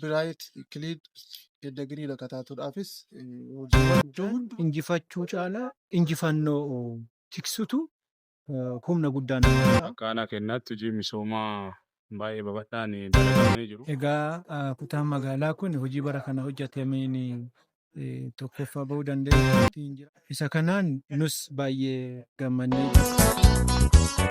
Biraayit Kiliin Eddagiriidha kataatuudhaafis hojiiwwan Iddoo injifachuu caalaa injifannoo tiksutu humna guddaa nama. Akka aanaa keenyaatti hojii misoomaa baay'ee babal'aan dalagamanii jiru. Egaa kutaan magaalaa kun hojii bara kana hojjetameen tokkoffaa bahuu danda'e. Isa kanaan nus baay'ee gammannee jirra.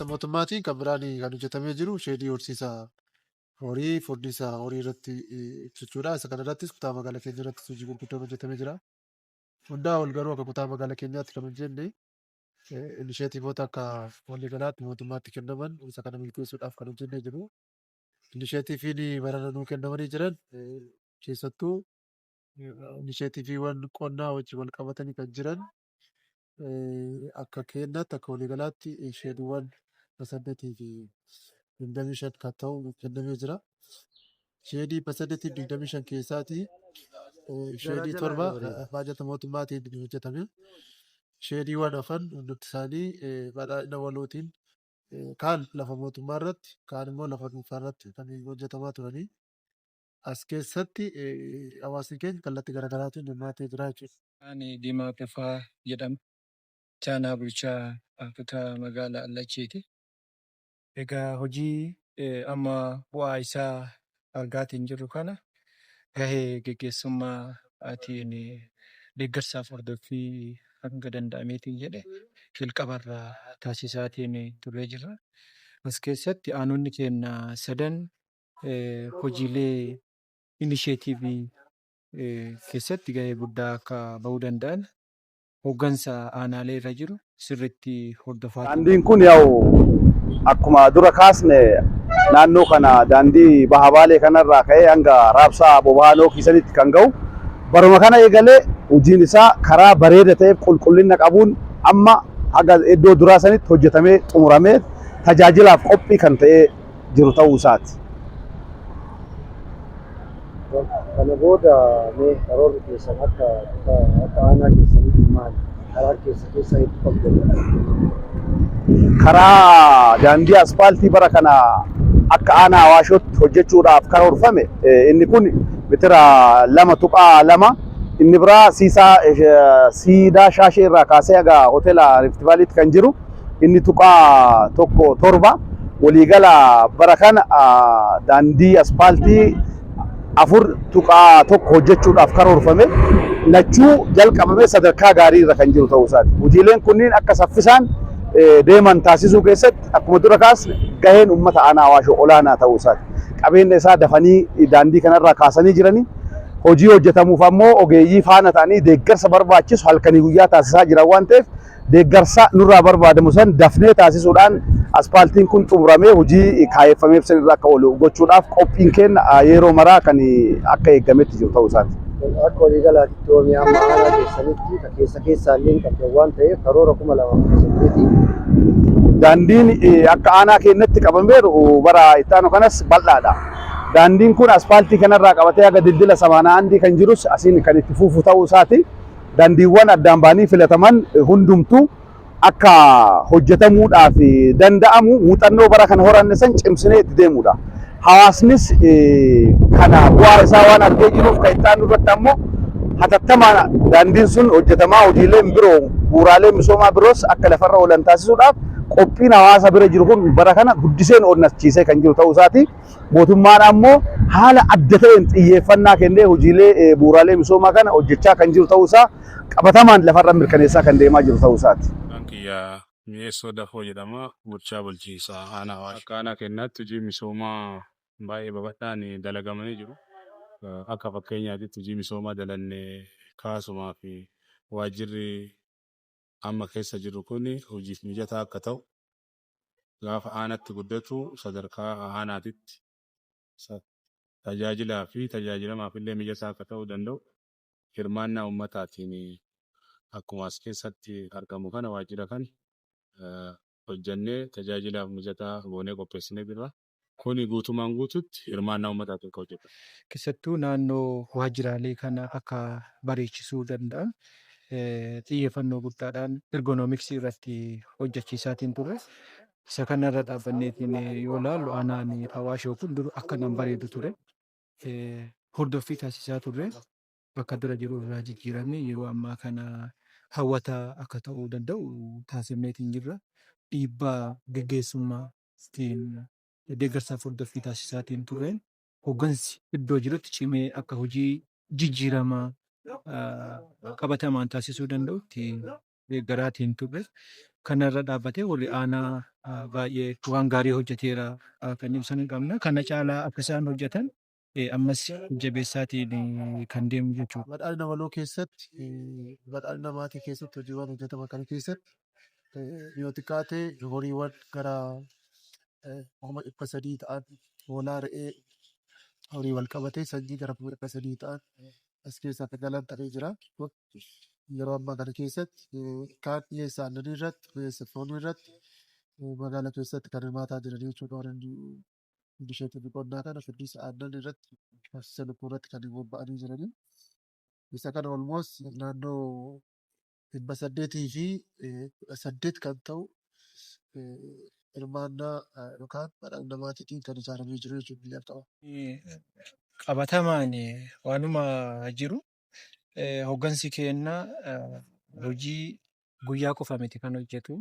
mootummaatiin kan biraan kan hojjetamee jiru sheedii horsiisaa horii furdisa horii irratti jechuudha. Isa kana irrattis kutaa magaalaa keenya irrattis hojii gurguddaan hojjetamee jira. Hundaa ol garuu akka kutaa magaalaa keenyaatti kan hojjenne inisheetiivoota akka waliigalaatti mootummaatti kennaman isa kana milkeessuudhaaf kan hojjennee jiru. Inisheetiifiin barana nuu kennamanii jiran keessattuu inisheetiifiiwwan qonnaa wajjin wal qabatanii kan jiran akka keenyaatti akka waliigalaatti sheediiwwan pasandeetii fi 25 kan ta'u kennamee jira. Sheedii pasandeetii 25 keessaatii sheedii torba baajata mootummaatiin hojjetame. Sheediiwwan hafan hundi isaanii badhaadhina walootiin kaan lafa mootummaa irratti kaan immoo lafa dhuunfaa irratti kan hojjetamaa turanii. As keessatti hawaasni keenya kallattii garaagaraatiin hirmaatee jira jechuudha. Ani Diimaa Qofaa jedhama. Chaanaa bulchaa kutaa magaalaa Allacheeti. Egaa hojii amma bu'aa isaa argaatiin jirru kana gahee geggeessummaatiin deeggarsaaf hordoffii hanga danda'ameetiin jedhe jalqabarraa taasisaatiin turree jirra. As keessatti aanonni keenya sadan hojiilee inisheetiivii keessatti gahee guddaa akka bahuu danda'an hooggansa aanaalee irra jiru sirriitti hordofaa. Daandiin kun akkuma dura kaasne naannoo kana daandii baha baalee kanarraa ka'ee hanga raabsaa bobaanoo keessatti kan ga'u baruma kana eegalee hojiin isaa karaa bareeda ta'eef qulqullina qabuun amma haga iddoo duraa sanitti hojjetamee xumuramee tajaajilaaf qophii kan ta'ee jiru ta'uu isaati. Kana booda mee karoorri keessan akka aanaa keessanitti maali? Karaa keessa itti qabdan. Karaa daandii asfaaltii bara kana akka aanaa Awaashootti hojjechuudhaaf karoorfame inni kun meetira 2.2 inni biraa siidaa shaashee irraa kaasee haga hoteela Rift Vaaliitti kan jiru inni tuqaa 1.7 waliigala bara kana daandii asfaaltii 4.1 hojjechuudhaaf karoorfame lachuu jalqabame sadarkaa gaarii irra kan jiru ta'uu isaati. Hojiileen kunniin akka saffisaan deeman taasisuu keessatti akkuma dura kaasne gaheen uummata aanaa Awaashoo olaanaa ta'uu isaati. Qabeenya isaa dafanii daandii kanarraa kaasanii jiranii hojii hojjetamuuf ammoo ogeeyyii faana ta'anii deeggarsa barbaachisu halkanii guyyaa taasisaa jiran waan ta'eef deeggarsa nurraa barbaadamu san dafnee taasisuudhaan asfaaltiin kun xumuramee hojii kaayeffameef sanirraa akka oolu gochuudhaaf qophiin keenya yeroo maraa kan akka eeggametti jiru ta'uu isaati. Akka waliigalaatti oomishni amma aanaa keessanitti keessaallee qabdan waan ta'eef karoora 2018 daandiin akka aanaa keenyatti qabameeru bara itti aanu kanas bal'aadha. Daandiin kun asfaaltii kanarraa qabatee haga dildila samaanaandii kan jirus asiin kan itti fufu ta'uu isaati. Daandiiwwan addaan baanii filataman hundumtuu akka hojjetamuudhaaf danda'amu muuxannoo bara kana horanne san cimsinee itti deemuudha. Hawaasnis kana bu'aa isaa waan argee jiruuf kan itti aanu irratti ammoo hatattamaan daandiin sun hojjetamaa hojiileen biroo bu'uuraalee misoomaa biroos akka lafarra oolan taasisuudhaaf qophiin hawaasa bira jiru kun bara kana guddiseen onnachiisee kan jiru ta'uu isaati. Mootummaan ammoo haala adda ta'een xiyyeeffannaa kennee hojiilee bu'uuraalee misoomaa kana hojjechaa kan jiru ta'uu isaa qabatamaan lafarra mirkaneessaa kan deemaa jiru ta'uu isaati. Kiyyaa mi'eessoo dafoo jedhama bulchaa bulchiinsaa aanaa Awaash. Akka aanaa keenyaatti hojii misoomaa baay'ee babal'aan dalagamanii jiru. Akka fakkeenyaatti hojii misoomaa dalannee kaasumaa fi waajjirri amma keessa jiru kun hojiif mijataa akka ta'u gaafa aanatti guddatu sadarkaa aanaatitti tajaajilaa fi tajaajilamaaf illee mijataa akka ta'uu danda'u hirmaannaa uummataatiin akkuma as keessatti argamu kana waajjira kan hojjannee tajaajilaaf mijataa goonee qopheessinee jirra. Kuni guutumaan guututti hirmaannaa uummataatiin kan hojjetu. Keessattuu naannoo waajjiraalee kana akka bareechisuu danda'an xiyyeeffannoo guddaadhaan ergoonoomiksii irratti hojjechiisaatiin ture. Isa kanarra dhaabbanneetiin yoo ilaallu aanaan Awaashoo kun dur akka nan bareedu ture. Hordoffii taasisaa turre bakka dura jiru irraa jijjiiramee yeroo ammaa kana hawwataa akka ta'uu danda'u taasifneetiin jirra. Dhiibbaa gaggeessummaatiin deeggarsaaf hordoffii taasisaatiin turreen hooggansi iddoo jirutti cimee akka hojii jijjiiramaa qabatamaan taasisuu danda'utti deeggaraatiin turre. Kanarra dhaabbatee warri aanaa baay'ee waan gaarii hojjeteera kan ibsan qabna. Kana caalaa akka isaan hojjetan ammas jabeessaatiin kan deemu jechuudha. Badhaadhina waloo keessatti badhaadhina maatii keessatti hojiiwwan hojjetaman kana keessatti yoo xiqqaate horiiwwan gara 300 ta'an hoolaa re'ee horii wal qabatee sanyii gara 300 ta'an as keessaa galan ta'ee jira. Yeroo ammaa kana keessatti kaan dhiyeessa aannanii irratti dhiyeessa foonii irratti magaalaa keessatti kan hirmaataa jiran jechuudha. Warreen bisheetii qonnaa kana fiddiisa aannanii irratti horsiisa lukkuu irratti kan bobba'anii jiranii. Isa kana olmoos naannoo 800 fi 8 kan ta'u hirmaannaa yookaan badhaadhina maatiitiin kan ijaaramee jiru jechuudha. Qabatamaan waanuma jiru. Hooggansi keenyaa hojii guyyaa qofa miti kan hojjetu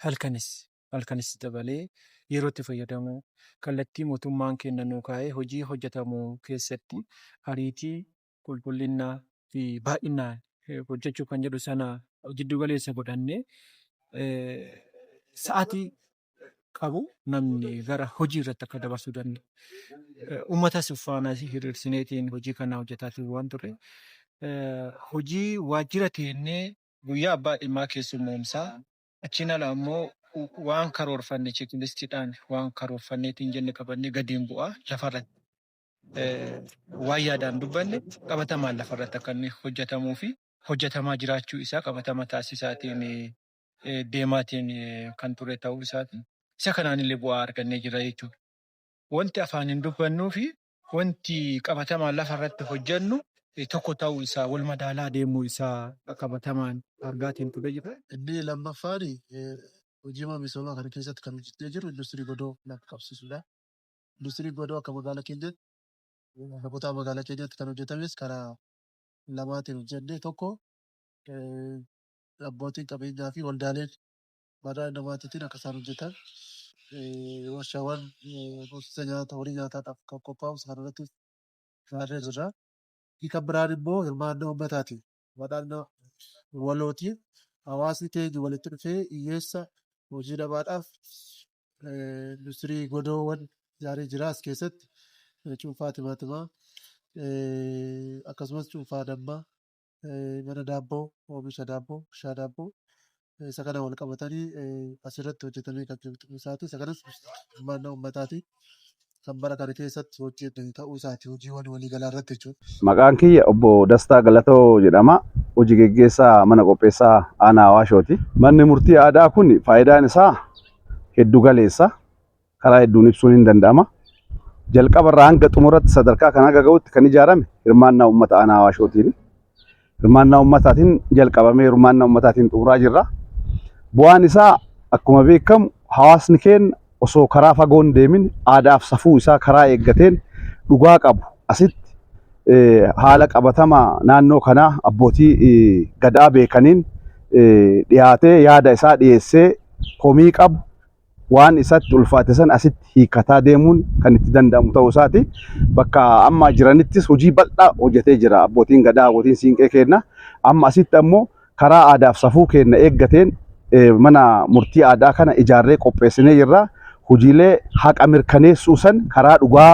halkanis dabalee yerootti fayyadamu kallattii mootummaan kenna nuu kaa'ee hojii hojjetamu keessatti ariitii qulqullinnaa fi baay'inaan hojjechuu kan jedhu sana jiddu galeessa godhannee sa'aatii qabu namni gara hojii irratti akka dabarsuu danda'u. Uummatas uffaanaa hiriirsineetiin hojii kana hojjetaatiin waan turre. Hojii waajjira teennee guyyaa abbaa dhimmaa keessummeessaa achiin ala immoo waan karoorfanne cheeklistiidhaan waan karoorfanneetiin jenne qabannee gadiin bu'aa lafarratti waan yaadaan dubbanne qabatamaan lafarratti akka inni hojjetamuu fi hojjetamaa jiraachuu isaa qabatama taasisaatiin deemaatiin kan ture ta'uu isaati. Isa kanaan illee bu'aa argannee jira jechuudha. Wanti afaaniin dubbannuu fi wanti qabatamaan lafarratti hojjennu tokko ta'uu isaa wal madaalaa deemuu isaa qabatamaan argaatiin ture jira. Inni lammaffaan hojii misoomaa kana keessatti kan hojjetee jiru industirii godoo lafa qabsiisudha. Industirii godoo akka magaalaa keenyatti namoota magaalaa keenyatti kan hojjetames karaa lamaatiin hojjennee tokko abbootiin qabeenyaa fi waldaaleen badhaadhina maatiitiin akka isaan hojjetan warshaawwan gosoota nyaata horii nyaataadhaaf kan qophaa'u kanarratti gaarree jirra. Kan biraan immoo hirmaannaa uummataati. Badhaadhina walootiin hawaasni keenya walitti dhufee hiyyeessa hojii dhabaadhaaf industirii godoowwan ijaarii jira as keessatti cuunfaa timaatimaa akkasumas cuunfaa dammaa mana daabboo oomisha daabboo bishaan daabboo isa kana wal qabatanii asirratti hojjetamee kan jiru isaati. Isa kanas hirmaannaa uummataati. Kan bara kana keessatti hojjetan ta'uu isaati hojiiwwan waliigalaa irratti jechuudha. Maqaan kiyya obbo Dastaa Galatoo jedhama. Hojii geggeessaa mana qopheessaa aanaa Awaashooti. Manni murtii aadaa kun faayidaan isaa hedduu galeessa. Karaa hedduun ibsuun hin danda'ama. Jalqaba irraa hanga xumuratti sadarkaa kan haga ga'utti kan ijaarame hirmaannaa uummata aanaa Awaashootiin. Hirmaannaa uummataatiin jalqabamee hirmaannaa uummataatiin xumuraa jirra. Bu'aan isaa akkuma beekamu hawaasni keenya osoo karaa fagoon deemin aadaaf safuu isaa karaa eeggateen dhugaa qabu asitti haala qabatamaa naannoo kanaa abbootii gadaa beekaniin dhiyaatee yaada isaa dhiyeessee komii qabu waan isatti ulfaate san asitti hiikataa deemuun kan itti danda'amu ta'uu isaati. Bakka amma jiranittis hojii bal'aa hojjetee jira abbootiin gadaa abbootiin siinqee keenya. Amma asitti ammoo karaa aadaaf safuu keenya eeggateen mana murtii aadaa kana ijaarree qopheessinee jirra. Hojiilee haqa mirkaneessuu san karaa dhugaa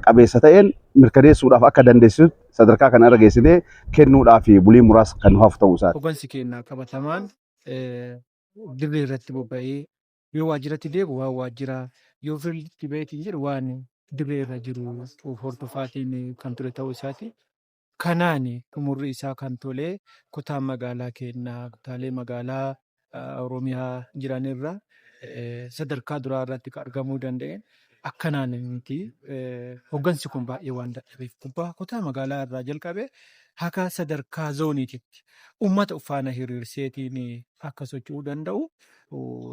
qabeessa ta'een mirkaneessuudhaaf akka dandeessisutti sadarkaa kana irra geessinee kennuudhaaf bulii muraasa kan hafu ta'uu isaati. Hooggansi keenyaa qabatamaan dirree irratti bobba'ee yoo waajjiratti deemu waan waajjiraa yoo fiildi beetiin jedhu waan dirree irra jiru hordofaatiin kan ture ta'uu isaati. Kanaan umurri isaa kan tolee kutaa magaalaa keenyaa kutaalee magaalaa Oromiyaa jiran irra sadarkaa duraa irratti kan argamuu danda'e. Akkanaan miti hoggansi kun baay'ee waan dadhabeef kutaa magaalaa irraa jalqabee haga sadarkaa zooniititti uummata ufaana hiriirseetiin akka socho'uu danda'u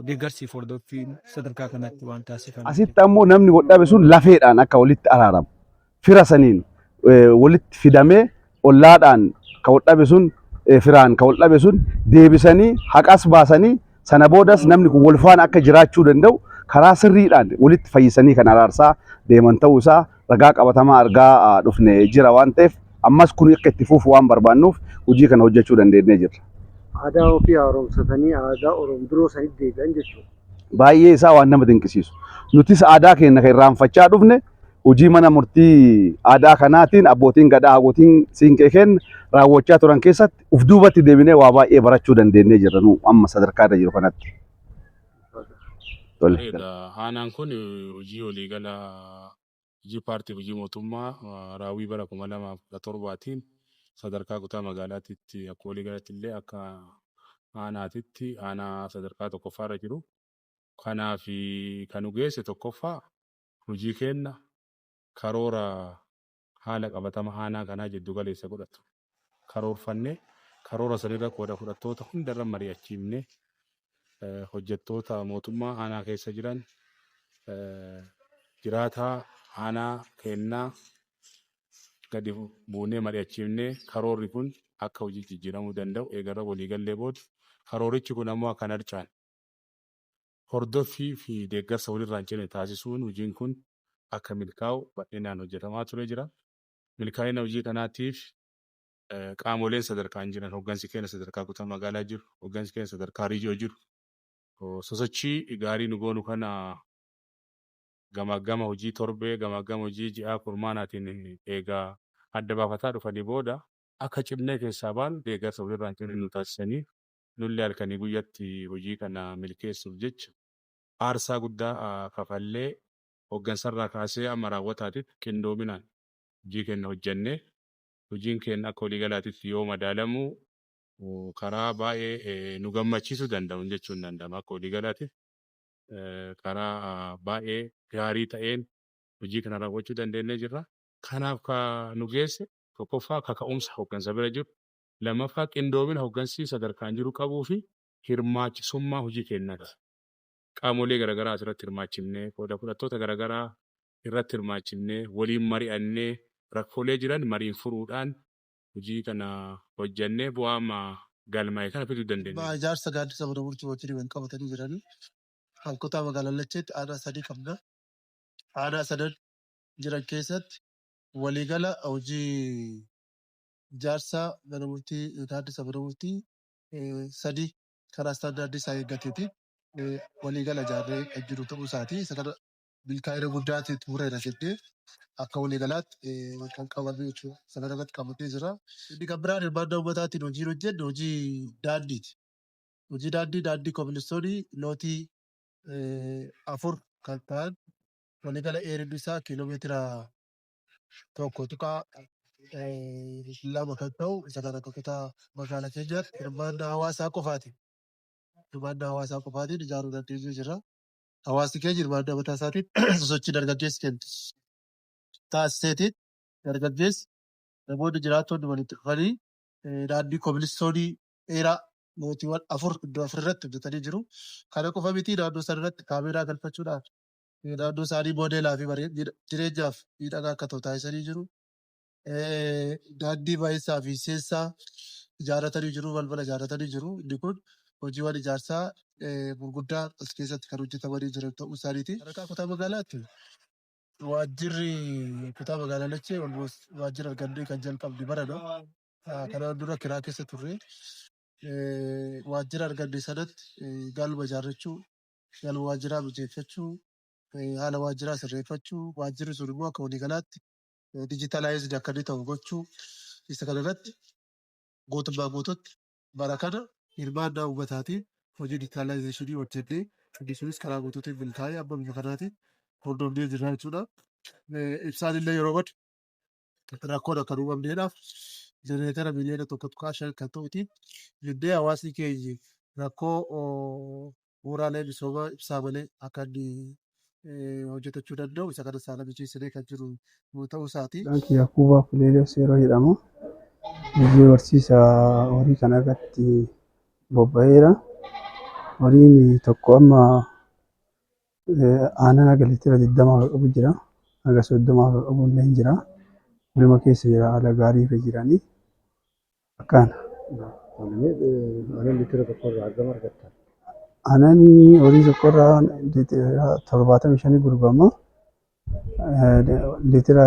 deeggarsiif hordoffiin sadarkaa kanatti waan taasifamu. Asitti ammoo namni godhabe sun lafeedhaan akka walitti araaramu fira saniin walitti fidamee ollaadhaan ka godhabe sun firaan ka godhabe sun deebisanii haqas baasanii sana boodas namni kun wal faana akka jiraachuu danda'u karaa sirriidhaan walitti fayyisanii kan araarsaa deeman ta'uu isaa ragaa qabatamaa argaa dhufne jira waan ta'eef ammas kun akka itti fufu waan barbaannuuf hojii kana hojjechuu dandeenyee jirra. Aadaa ofii haaromsatanii aadaa Oromoo biroo sanitti deebi'an jechuudha. Baay'ee isaa waan nama dinqisiisu. Nutis aadaa keenya kan irraanfachaa dhufne hojii mana murtii aadaa kanaatiin abbootiin gadaa abbootiin siinqee keenya raawwachaa turan keessatti uf duubatti deebinee waa baay'ee barachuu dandeenyee jirra nu amma sadarkaa irra jiru kanatti. Aanaan kun hojii waliigala hojii paartii hojii mootummaa raawwii bara 2017tiin sadarkaa kutaa magaalaatitti akka waliigalaatti illee akka aanaatitti aanaa sadarkaa tokkoffaarra jiru. Kanaaf kan ogeesse tokkoffaa hojii keenya karoora haala qabatama aanaa kanaa jiddu galeessa godhatu karoorfannee karoora sanirra qooda fudhattoota hundarra mari'achiifnee hojjettoota mootummaa aanaa keessa jiran jiraataa aanaa kennaa gadi buunee mari'achiifnee karoorri kun akka hojii jijjiiramuu danda'u eegarra waliigallee booda karoorichi kun ammoo akka harcaan hordoffii fi deeggarsa walirraan cinee taasisuun hojiin kun akka milkaa'u bal'inaan hojjetamaa ture jira. Milkaa'ina hojii kanaatiif qaamoleen sadarkaan jiran hoggansi keenya sadarkaa kutaa magaalaa jiru hoggansi keenya sadarkaa riijoo jiru sosochii gaarii nu goonu kana gama hojii torbee gama hojii ji'aa kurmaanaatiin eegaa adda baafataa dhufanii booda akka cimnee keessaa baanu deeggarsa walirraan cinee nu taasisanii nullee halkanii guyyatti hojii kana milkeessuuf jecha aarsaa guddaa kafallee hoggansarraa kaasee amma raawwataatitti qindoominaan hojii keenya hojjennee hojiin keenya akka waliigalaatitti yoo madaalamu karaa baay'ee nu gammachiisuu danda'u jechuun danda'ama akka waliigalaatitti karaa baay'ee gaarii ta'een hojii kana raawwachuu dandeenyee jirra. Kanaaf kan nu geesse tokkoffaa kaka'umsa hoggansa bira jiru lammaffaa qindoomina hoggansi sadarkaan jiru qabuu fi hirmaachisummaa hojii keenyaati. Qaamolee garaagaraa asirratti hirmaachifnee qooda fudhattoota garaagaraa irratti hirmaachifnee waliin mari'annee rakkoolee jiran mariin furuudhaan hojii kana hojjennee bu'aa galmaa'e kana fiduu dandeenya. Ijaarsa gaaddisa mana murtii wajjin wal qabatanii jiranii kutaa magaalaa Lacheetti aanaa 3 qabna. Aanaa 3 jiran keessatti waliigala hojii ijaarsa mana murtii gaaddisa mana murtii 3 karaa istaandaardii isaa eeggateeti. Waliigala ijaarree kan jiru ta'uu isaati. Isa kana milkaa'ina guddaatti xumureera jennee akka waliigalaatti kan qabame jechuudha. Isa kana irratti qabatee jira. Inni kan biraan hirmaannaa uummataatiin hojii hojjennu hojii daandiiti. Hojii daandii kobilistoonii lootii 4 kan ta'an waliigala dheerinni isaa kiiloomeetira 1.2 kan ta'u isa kana akka kutaa magaalaa keenyaatti hirmaannaa hawaasaa qofaati. Hirmaannaa hawaasaa qofaatiin ijaaruu dandeenyu jira. Hawaasni keenya hirmaannaa mataa isaatiin sosochii dargaggeessi kennu taasiseetiin dargaggeessi namoonni jiraattonni walitti dhufanii daandii kobilistoonii dheeraa mootiiwwan 4 iddoo 4 irratti hojjetanii jiru. Kana qofa miti naannoo sana irratti kaameeraa galfachuudhaan naannoo isaanii moodeelaa fi jireenyaaf miidhagaa akka ta'u taasisanii jiru. Daandii baay'isaa fi seensaa ijaarratanii jiru, balbala ijaarratanii jiru. Inni kun hojiiwwan ijaarsaa gurguddaa as keessatti kan hojjetamanii jiran ta'uu isaaniiti. Sadarkaa kutaa magaalaatti waajjirri kutaa magaalaa Lachee waajjira argannee kan jalqabne baradha. Kanaan dura kiraa keessa turre waajjira argannee sanatti galma ijaarrachuu, galma waajjiraa mijeeffachuu, haala waajjiraa sirreeffachuu, waajjirri sun immoo akka waliigalaatti dijitalaayizii akka inni ta'u gochuu isa kanarratti guutummaa guutuutti bara kana hirmaannaa uummataatiin hojii digitaalaayizeeshinii hojjennee inni sunis karaa guutuutiin milkaa'ee amma bifa kanaatiin hordofnee jirra jechuudha. Ibsaan illee yeroo badu rakkoon akka hin uumamneedhaaf jenereetara miliyoona 1.5 kan ta'utiin jennee hawaasni keenya rakkoo bu'uuraalee misoomaa ibsaa malee akka inni hojjetachuu danda'u isa kana saala mijeessinee kan jiru yoo ta'u isaati. Dhaanki Yakuubaa Kuleelos yeroo jedhamu hojii horsiisa horii kana irratti bobba'eera. Horiin tokko amma aannan haga liitira 20 qabu jira. Haga 30 qabu illee hin jira. Waluma keessa jira haala gaarii irra jiranii akkaan. Aannan liitira tokkorraa hagam argattan? Aannan horii tokkorraa liitira 75 gurgurama. Liitira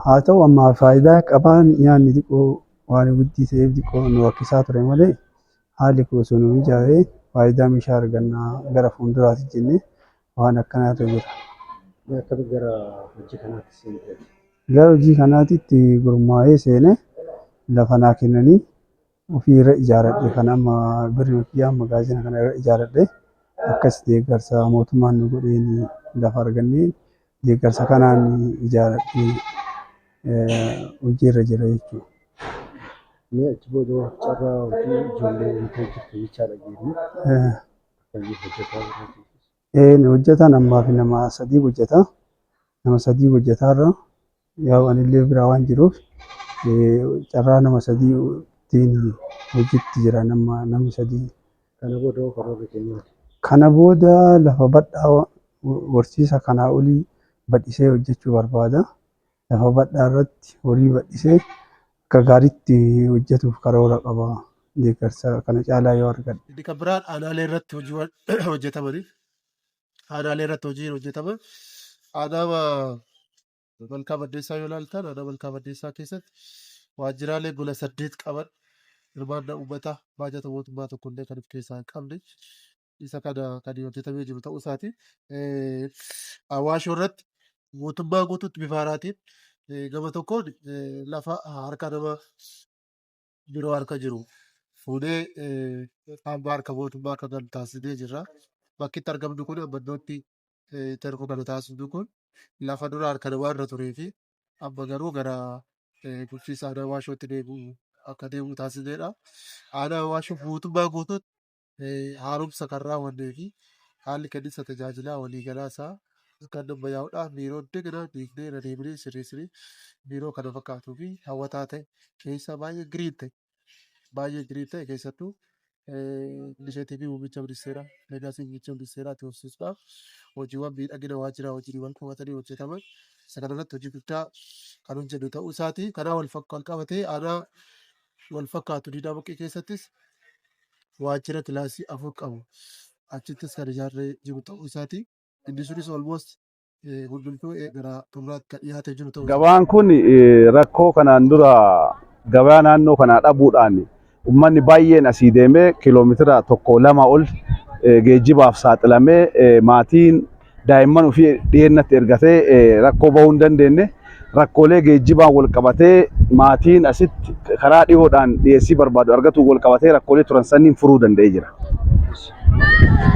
haa ta'u amma faayidaa qabaan nyaanni xiqqoo waan guddii ta'eef xiqqoo nu rakkisaa ture malee haalli kun osoo nu mijaa'ee faayidaa meeshaa argannaa gara fuulduraatti jennee waan akkanaa irra jira. Akkamitti gara hojii kanaatti seentee? Gara hojii kanaatitti gurmaa'ee seenee lafa naa kennanii ofii irra ijaaradhe kan amma birrii kiyyaa magaazina kana irra ijaaradhe akkas deeggarsa mootummaan nu godheen lafa argannee deeggarsa kanaan ijaaradhe hojii irra jira jechuudha. Mee achi booda carraa hojii ijoollee hin hojjettu jechaa dhageenya. Akkamitti hojjetaa jirti? Hojjetaan ammaa fi nama 3 hojjeta. Nama 3 hojjetaarra yaa anillee biraa waan jiruuf carraa nama 3tiin hojiitti jira namni 3. Kana booda karoorri keenyaati. Kana booda lafa badhaa horsiisa kanaa olii badhisee hojjechuu barbaada. Lafa badhaa irratti horii badhisee akka gaariitti hojjetuuf karoora qaba. Deeggarsa kana caalaa yoo argadhe. Inni kan biraan aanaalee irratti hojiiwwan hojjetamanii aanaalee irratti hojiin hojjetaman aanaa Malkaa Baddeessaa yoo ilaaltan aanaa Malkaa Baddeessaa keessatti waajjiraalee gola 8 qaban hirmaannaa uummataa baajata mootummaa tokkollee kan of keessaa hin qabne isa kana kan hojjetamee jiru ta'uu isaati. Hawaashoo irratti mootummaa guutuutti bifa haaraatiin gama tokkoon lafa harka nama biroo harka jiru fuudhee hamba harka mootummaa akka galu taasisee jirra. Bakki itti argamnu kun ammannootti terko kana taasisnu kun lafa dura harka namaa irra turee fi amma garuu gara bulchiinsa aanaa Hawaashootti deebi'u akka deemu taasiseedha. Aanaa Hawaashoo mootummaa guutuutti haaromsa kan raawwannee fi haalli kenniinsa tajaajilaa waliigalaa isaa kan ammayyaa'uudhaaf biiroo degna diigdee irra deebinee sirreessinee biiroo kana fakkaatuu fi hawwataa ta'e keessa baay'ee giriin ta'e keessattuu inishetiivii muummicha ministeeraa leegaasii muummicha ministeeraatti horsiisuudhaaf hojiiwwan miidhagina waajjiraa hojiiwwan qabatanii hojjetaman isa kanarratti hojii guddaa kan hojjennu ta'uu isaati. Kanaa wal qabatee aanaa wal fakkaatu diidaa buqqee keessattis waajjira kilaasii 4 qabu achittis kan ijaarree jiru ta'uu isaati. Inni sunis almost hundumtuu gara xumuraatti kan dhiyaatee jiru ta'uu isaati. Gabaan kun rakkoo kanaan dura gabaa naannoo kanaa dhabuudhaan uummanni baay'een asii deemee kiiloomeetira 1-2 ol geejjibaaf saaxilamee maatiin daa'imman ofii dhiyeennatti ergatee rakkoo bahuu hin dandeenye rakkoolee geejjibaan wal qabatee maatiin asitti karaa dhiyoodhaan dhiyeessii barbaadu argatu wal qabatee rakkoolee turan saniin furuu danda'ee jira.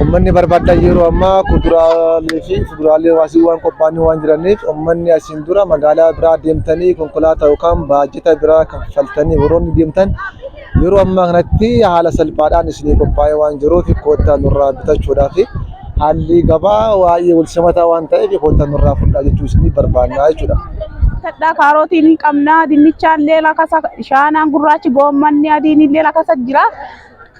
Uummanni barbaadan yeroo ammaa kuduraalee fi fuduraalee hawaasii waan qophaa'anii waan jiraniif uummanni asiin dura magaalaa biraa deemtanii konkolaataa yookaan baajata biraa kaffaltanii warroonni deemtan yeroo ammaa kanatti haala salphaadhaan isinii qophaa'ee waan jiruuf koottaa nurraa bitachuudhaaf haalli gabaa baay'ee wal simataa waan ta'eef koottaa nurraa fudhaa jechuu isinii barbaannaa jechuudha. Tadhaa kaarootiin hin qabnaa dinnichaan illee lakasa shaanaan gurraachi goommanni adiin illee lakasa jira.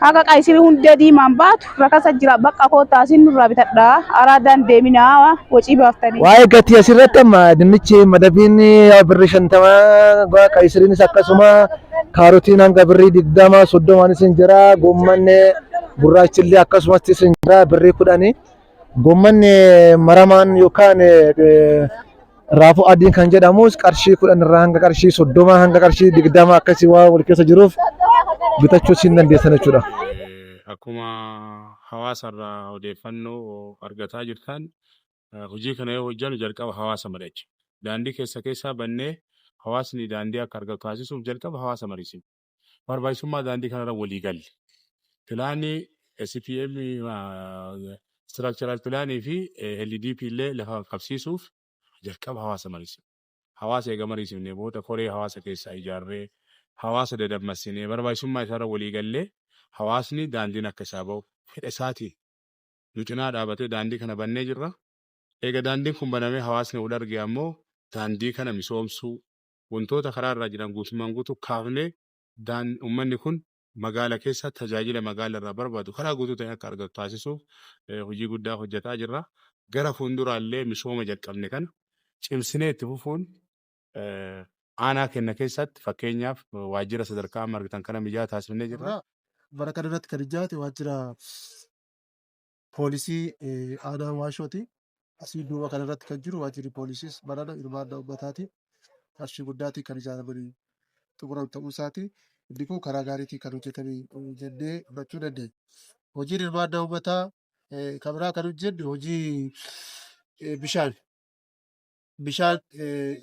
Haga qaysiri hundee diimaan baatu rakasa jira bakka koottaa isin nurraa bitadhaa araadaan deeminaa wacii baaftanii. Waa'ee gatii asirratti amma dinnichi madabiin birrii 50 qaysiriinis akkasuma kaarotiin hanga birrii 20 30 isin jira goommanni gurraachillee akkasumas isin jira birrii 10 goommanni maramaan yookaan raafuu adiin kan jedhamus qarshii 10 irraa hanga qarshii 30 hanga qarshii 20 akkasii waa wal keessa jiruuf bitachuu isin dandeessan jechuudha. Akkuma hawaasarraa odeeffannoo argataa jirtan hojii kana yoo hojjannu jalqaba hawaasa mari'achi. Daandii keessaa bannee hawaasni daandii akka argatu taasisuuf jalqaba hawaasa mariisina. Barbaachisummaa daandii kanarra walii galle. Pilaanii SPM structural pilaanii fi LDP illee lafa qabsiisuuf jalqaba hawaasa mariisifne. Hawaasa eega mariisifnee booda koree hawaasa keessaa ijaarree hawaasa dadammassinee barbaachisummaa isaarra walii gallee hawaasni daandiin akka isaa bahu fedha isaatiin nu cinaa dhaabatee daandii kana bannee jirra. Eega daandiin kun banamee hawaasni wal arge ammoo daandii kana misoomsuu wantoota karaa irraa jiran guutummaan guutuu kaafnee uummanni kun magaala keessa tajaajila magaala irraa barbaadu karaa guutuu ta'e akka argatu taasisuuf hojii guddaa hojjetaa jirra. Gara fuulduraallee misooma jalqabne kana cimsinee itti fufuun aanaa kenna keessatti fakkeenyaaf waajjira sadarkaa amma argitan kana mijaa'aa taasifnee jirra. Bara kana irratti kan ijaarame waajjira poolisii aanaa Waashooti. Asii duuba kana irratti kan jiru waajjirri poolisiis barana hirmaannaa uummataati. Qarshii guddaatiin kan ijaaramanii xumuramu ta'uu isaati. Inni kun karaa gaariitiin kan hojjetame jennee hubachuu dandeenya. Hojiin hirmaannaa uummataa kan biraa kan hojjennu hojii bishaan. Bishaan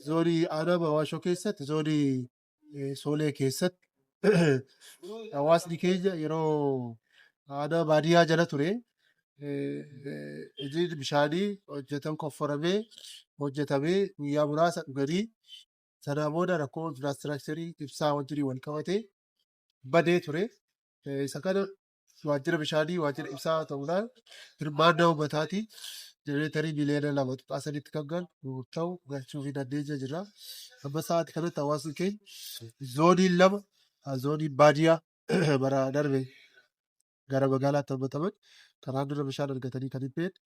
zoonii aanaa Waashoo keessatti zoonii Soolee keessatti hawaasni keenya yeroo aanaa baadiyyaa jala ture. Hojiin bishaanii qofforamee hojjetamee guyyaa muraasa dhuganii sanaa booda rakkoo infiraastiraakcharii ibsaa wajjin wal qabatee badee ture. Isa kana waajjira bishaanii waajjira ibsaa ta'uudhaan hirmaannaa uummataatiin jenereetarii miliyoona 2.3 kan galu ta'u galchuu fi dandeenya jira. Amma sa'aatii kanatti hawaasni keenya zooniin 2 zooniin baadiyyaa bara darbe gara magaalaatti hammataman karaa dura bishaan argatanii kan hin beekne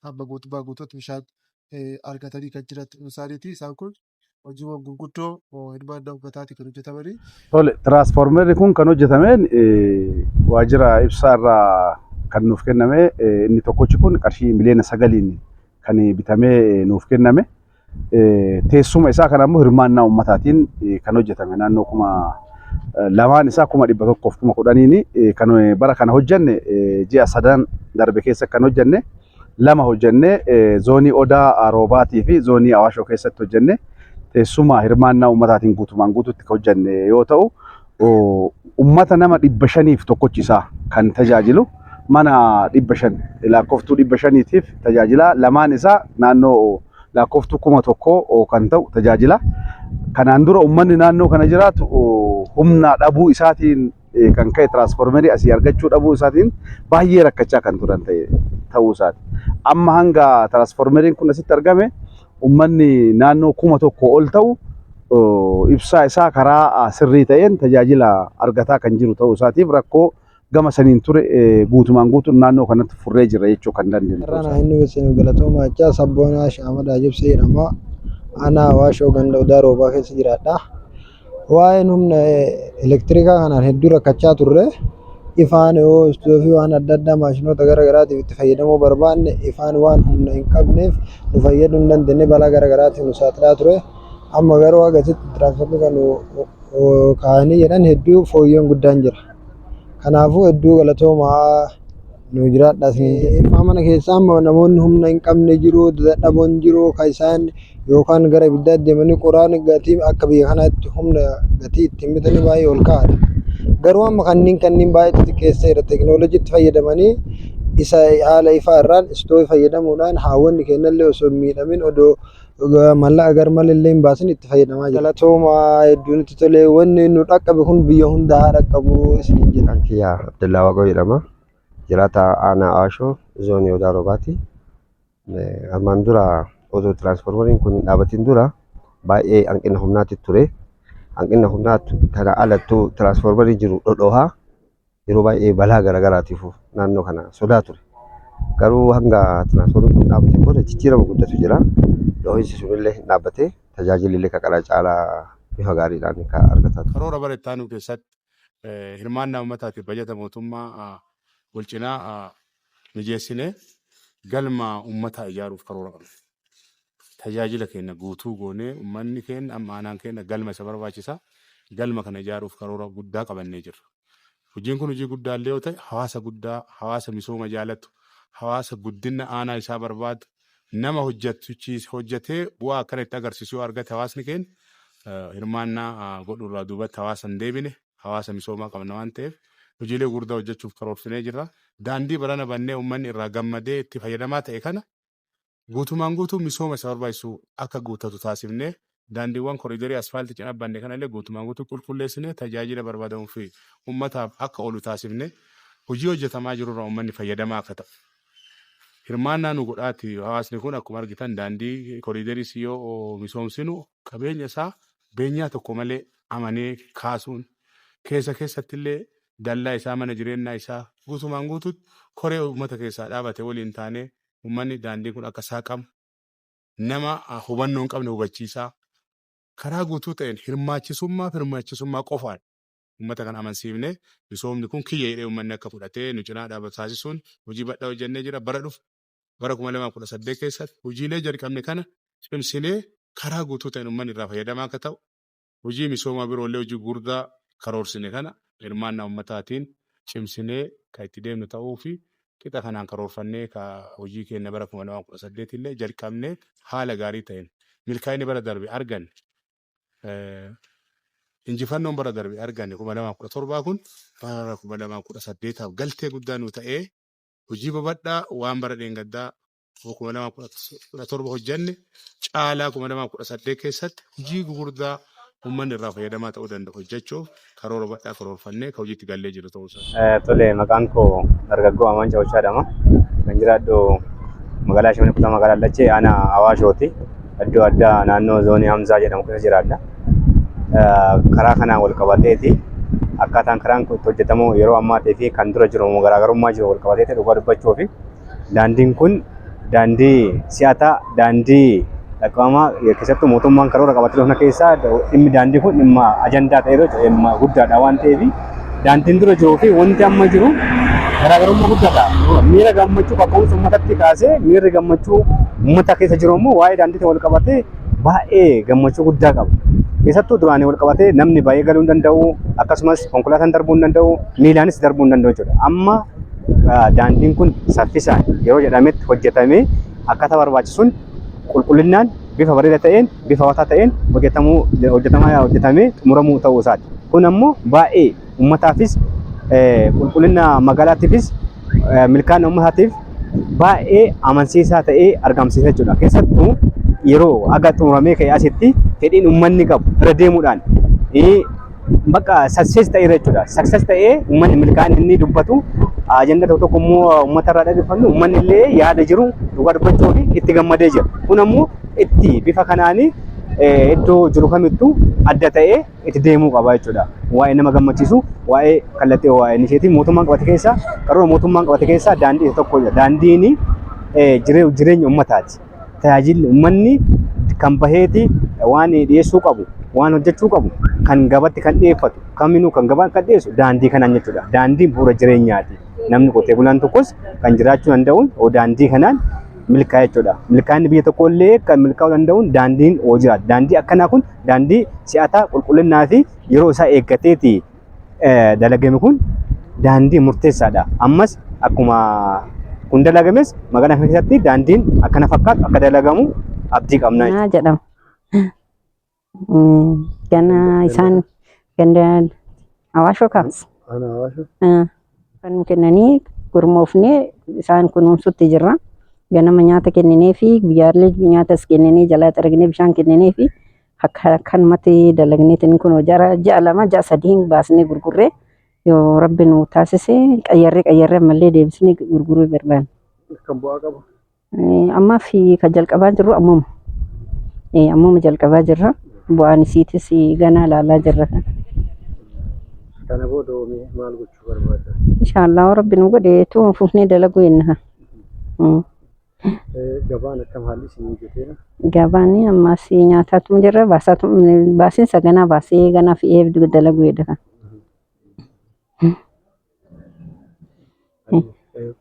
amma guutummaa guutuutti bishaan argatanii kan jiran isaaniiti. Isaan kun hojiiwwan gurguddoo hirmaannaa uummataatiin kan hojjetamanii. Tole, tiraansfoormerri kun kan hojjetameen waajjira ibsaa irraa kan nuuf kenname inni tokkochi kun qarshii miliyoona 9 kan bitamee nuuf kenname. Teessuma isaa kan ammoo hirmaannaa uummataatiin kan hojjetame naannoo kuma lamaan isaa 110 kan bara kana hojjenne ji'a 3 darbe keessa kan hojjenne 2 hojjenne zoonii Odaa Roobaatii fi zoonii Awaashoo keessatti hojjenne teessuma hirmaannaa uummataatiin guutumaan guutuutti kan hojjenne yoo ta'u uummata nama 500 tokkochi isaa kan tajaajilu mana 500 lakkooftuu 500tiif tajaajila lamaan isaa naannoo lakkooftuu 1000 kan ta'u tajaajila. Kanaan dura uummanni naannoo kana jiraatu humna dhabuu isaatiin kan ka'e tiraansfoormerii asii argachuu dhabuu isaatiin baay'ee rakkachaa kan turan ta'uu isaati. Amma hanga tiraansfoormeriin kun asitti argame uummanni naannoo 1000 ol ta'u ibsaa isaa karaa sirrii ta'een tajaajila argataa kan jiru ta'uu isaatiif rakkoo gama saniin ture guutumaan guutuun naannoo kanatti furree jira jechuu kan dandeenyu. Irraan inni gosa galatoomaa jechaa sabboonaa Shaamadaa Jibsee jedhama. Aanaa Waashoo ganda Odaa Roobaa keessa jiraadha. Waa'een humna elektirikaa kanaan hedduu rakkachaa turre. Ifaan yoo istoofii waan adda addaa maashinoota garaagaraatiif itti fayyadamuu barbaanne ifaan waan humna hin qabneef nu fayyaduu hin dandeenye balaa garaagaraatiif nu saaxilaa ture. Amma garuu agasitti tiraansfoormii kan kaa'anii jedhan hedduu fooyyeen guddaan jira. Kanaafuu hedduu galatoomaa nu jiraadha. Ifaa mana keessaa namoonni humna hin qabne jiru, dadhaboon jiru kan isaan yookaan gara ibiddaa deemanii qoraan gatii akka biyya kanaatti humna gatii ittiin bitanii baay'ee ol ka'aadha. Garuu amma kanneen baay'ee xixiqqeessa jira teekinooloojiitti fayyadamanii isa haala ifaa irraan istoofii fayyadamuudhaan haawwanni kennallee osoo hin miidhamin odoo mallaqa garmallee hin baasin itti fayyadamaa jira. Galatoomaa hedduun itti tolee wanni nu dhaqqabe kun biyya hunda haa dhaqqabu isiniin jedha. Kiyyaa Abdullaa Waaqoo jedhama. Jiraata aanaa Awaashoo zoonii Odaa Roobaati. Ammaan dura otoo tiraansfoormeriin kun hin dhaabatin dura baay'ee hanqina humnaatti ture. Hanqina humnaa kana alattuu tiraansfoormerii jiru dhodhoohaa yeroo baay'ee balaa garaagaraatiif naannoo kana sodaa ture. Garuu hanga tiraansfoormeriin kun dhaabateen booda jijjiirama guddatu jira. Dhohiinsi sunillee hin dhaabbatee tajaajilli illee karaa caalaa bifa gaariidhaan kan argataa ture. Karoora bareettaanuu keessatti hirmaannaa uummataatiif bajata mootummaa wal cinaa mijeessinee galma uummataa ijaaruuf karoora qabna. Tajaajila keenya guutuu goonee uummanni keenya amma aanaan keenya galma isa barbaachisa. Galma kana ijaaruuf karoora guddaa qabannee jirra. Hojiin kun hojii guddaa illee yoo ta'e hawaasa guddaa, hawaasa misooma jaalatu, hawaasa guddina aanaa isaa barbaadu, nama hojjetee bu'aa akkana itti agarsiisu yoo argate hawaasni keenya hirmaannaa godhurraa duubatti hawaasa hin deebine hawaasa misoomaa qabna waan ta'eef hojiilee gurguddaa hojjechuuf karoorfinee jirra. Daandii barana bannee uummanni irraa gammadee itti fayyadamaa ta'e kana guutumaan guutuu misooma isa barbaachisu akka guutatu taasifnee daandiiwwan koriidarii asfaaltii cina banne kanallee guutumaan guutuu qulqulleessinee tajaajila barbaadamuu fi uummataaf akka oolu taasifnee hojii hojjetamaa jirurraa uummanni fayyadamaa akka ta'u. Hirmaannaa nu godhaati hawaasni kun akkuma argitan daandii koriidarii yoo misoomsinu qabeenya isaa beenyaa tokko malee amanee kaasuun keessattillee dallaa isaa mana jireenyaa isaa guutumaan guutuutti koree uummata keessaa dhaabate waliin taanee uummanni daandii kun akka saaqamu nama hubannoo hin qabne hubachiisaa karaa guutuu ta'een hirmaachisummaa qofaan uummata kan amansiifne misoomni kun kiyya jedhee uummanni akka fudhatee nu cinaa dhaabatu taasisuun hojii bal'aa hojjennee jira. Bara dhufu bara 2018 keessatti hojiilee jalqabne kana cimsinee karaa guutuu ta'een uummanni irraa fayyadamaa akka ta'u hojii misoomaa biroollee hojii gurguddaa karoorsine kana hirmaannaa uummataatiin cimsinee kan itti deemnu ta'uu fi qixa kanaan karoorfannee hojii keenya bara 2018 illee jalqabnee haala gaarii ta'een milkaa'inni bara darbe arganne injifannoon bara darbe arganne 2017 kun bara 2018 galtee guddaa nu ta'ee hojii babadhaa waan bara dheengaddaa 2017 hojjenne caalaa 2018 keessatti hojii gurguddaa uummanni irraa fayyadamaa ta'uu danda'u hojjechuuf karoora bal'aa karoorfannee kan hojiitti gallee jiru ta'uu isaa. Tole maqaan koo dargaggoo Amaan Cawuchaa jedhama. Kan jiraadhu magaalaa Shaamii kutaa magaalaa Lachee aanaa Awaashooti. Iddoo addaa naannoo zoonii Hamzaa jedhamu keessa jiraadha. Karaa kanaan wal qabateeti akkaataan karaan kun hojjetamu yeroo ammaatee fi kan dura jiru garaagarummaa jiru wal qabateeti dhugaa dubbachuu fi daandiin kun daandii si'ataa daandii dhaqamaa keessattuu mootummaan karoora qabatee dhufna keessaa dhimmi daandii kun dhimma ajandaa ta'ee dhimma guddaadha waan ta'eef daandiin dura jiruu fi wanti amma jiru garaagarummaa guddaadha. Miira gammachuu kaka'umsa uummatatti kaasee miirri gammachuu uummata keessa jiru immoo waa'ee daandiitti wal qabatee baay'ee gammachuu guddaa qaba. Keessattuu duraanii wal qabatee namni baay'ee galuu hin danda'u akkasumas konkolaataan darbuu hin danda'u miilaanis darbuu hin danda'u jechuudha. Amma daandiin kun saffisaan yeroo jedhametti hojjetamee akkaataa barbaachisuun qulqullinaan bifa bareedaa ta'een bifa hawwataa ta'een hojjetamee xumuramuu ta'uu isaati. Kun ammoo baay'ee uummataafis qulqullina magaalaatiifis milkaa'ina uummataatiif baay'ee amansiisaa ta'ee argamsiisa jechuudha. Keessattuu yeroo aga xumuramee ka'ee asitti fedhiin uummanni qabu irra deemuudhaan bakka success ta'ee jechuudha. Success ta'ee uummanni milkaa'ina inni dubbatu ajenda tokko immoo uummata irraa dhaggeeffannu uummanni illee yaada jiru dhugaa dubbachuu fi itti gammadee jira. Kun ammoo itti bifa kanaan iddoo jiru kamittuu adda ta'ee itti deemuu qaba jechuudha. Waa'ee nama gammachiisu waa'ee kallattii waa'ee initiative mootummaan qabate keessaa karoora mootummaan qabate keessaa daandii tokkodha. Daandiin jireenya uummataati. Tajaajilli uummanni kan baheeti waan dhiyeessuu qabu waan hojjechuu qabu kan gabatti kan dhiyeeffatu kaminuu kan gabaa kan dhiyeessu daandii kanaan jechuudha. Daandiin bu'uura jireenyaati. Namni qotee bulaan tokkos kan jiraachuu danda'uun daandii kanaan milkaa'e jechuudha. Milkaa'inni biyya tokko illee kan milkaa'uu danda'uun daandiin jiraata. Daandii akkanaa kun daandii si'ataa qulqullinnaa fi yeroo isaa eeggateeti dalagame kun daandii murteessaadha. Ammas akkuma kun dalagames magaalaa keessatti daandiin akkana fakkaatu akka dalagamu abdii qabna jedhama. Gana isaan ganda Awaashoo kaas. Ana Awaashoo. Kan kennanii gurmoofnee isaan kunuunsutti jirra. Ganama nyaata kenninee fi guyyaalee nyaatas kenninee jalaa xaragnee bishaan kenninee fi akkanumatti dalagneetiin kun ja'a lama ja'a sadiin baasnee gurgurree yoo rabbi nu taasise qayyarree ammallee deebisnee gurguruu barbaanna. Kan bu'aa qabu. Ammaa fi kan jalqabaa jirru ammuma jalqabaa jirra. Bu'aan isiitis ganaa ilaalaa jirra. Kana booda maal gochuu barbaadda? Inshaallah rabbi nu godheetu fufnee dalaguu jenna. Gabaan akkam haalli isin mijateera? Gabaan ammas nyaataatu jirra baasiin saganaa baasee ganaa fi eebdu dalaguu jedha.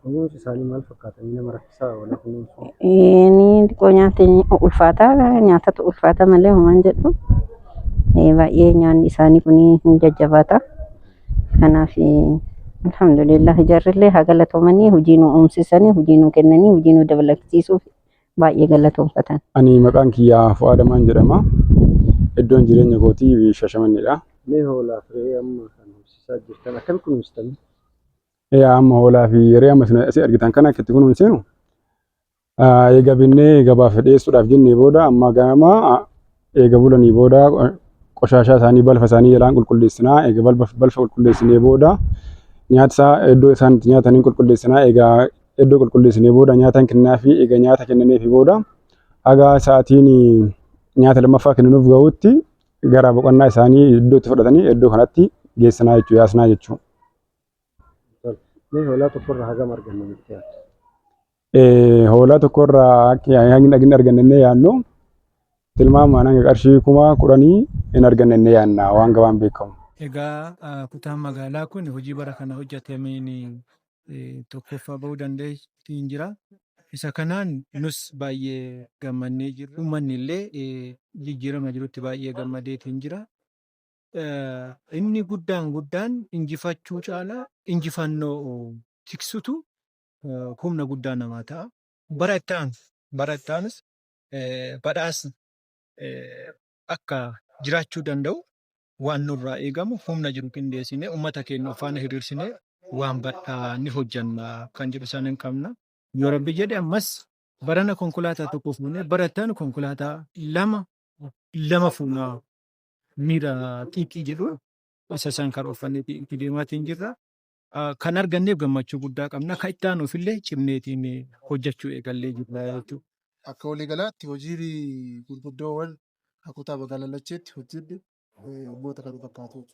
Kunuunsi isaanii maal fakkaatanii nama rakkisaa wala kunuunsu? Inni xiqqoo nyaatni ulfaataa nyaatatu ulfaata malee homaan jedhu baay'ee nyaanni isaanii kun hin jajjabaata. Kanaaf alhamdulillah ijaarrillee haa galatoomanii hojii nu uumsisanii hojii nu kennanii hojii nu dabalachiisuuf baay'ee galatoomfatan. Ani maqaan kiyyaa Fu'aadamaan jedhama. Iddoon jireenya kootii Shashamannedha. Mee hoolaa firee amma kan kunuunsaa jirtan akkam kunuunsitanii? Amma hoolaa fi re'ee amma asii argitan kana akka itti kunuunsinu eega binnee gabaaf dhiyeessuudhaaf jennee booda amma ganama eega bulanii booda qoshaashaa isaanii balfa isaanii jalaan qulqulleessinaa eega balfa qulqulleessinee booda nyaata isaa iddoo isaan itti nyaatanii qulqulleessinaa eega iddoo qulqulleessinee booda nyaata kennaa fi eega nyaata kennanii fi booda haga sa'aatiin nyaata lammaffaa kennuuf ga'utti gara boqonnaa isaanii iddoo itti fudhatanii iddoo kanatti geessinaa jechuudha yaasnaa jechuudha. Mee hoolaa tokkorraa hagam arganna nutti yaaddu? Hoolaa tokkorraa hagin argannee yaadnu tilmaamaan hanga qarshii 10,000 hin argannee yaadna waan gabaan beekamu. Egaa kutaan magaalaa kun hojii bara kana hojjetameen tokkoffaa bahuu dandeettiin jira. Isa kanaan nus baay'ee gammannee jirra. Uummanni illee jijjiirama jirutti baay'ee gammadeetiin jira. Inni guddaan injifachuu caalaa injifannoo tiksutu humna guddaa namaa ta'a. Bara itti aanus badhaasni akka jiraachuu danda'u waan nurraa eegamu humna jiru qindeessinee uummata keenya faana hiriirsinee waan badhaa ni hojjanna kan jedhu isaan hin qabna. Yoo rabbi jedhe ammas barana konkolaataa tokko fuunee bara itti aanu konkolaataa lama fuunaa miira xiiqii jedhu isa isaan karoorfannee itti deemaatiin jirra. Kan arganneef gammachuu guddaa qabna. Kan itti aanuuf illee cimneetiin hojjechuu eegallee jirra jechuudha. Akka waliigalaatti hojii gurguddoowwan kutaa magaalaa lacheetti hojjenne uummata kan fakkaatu.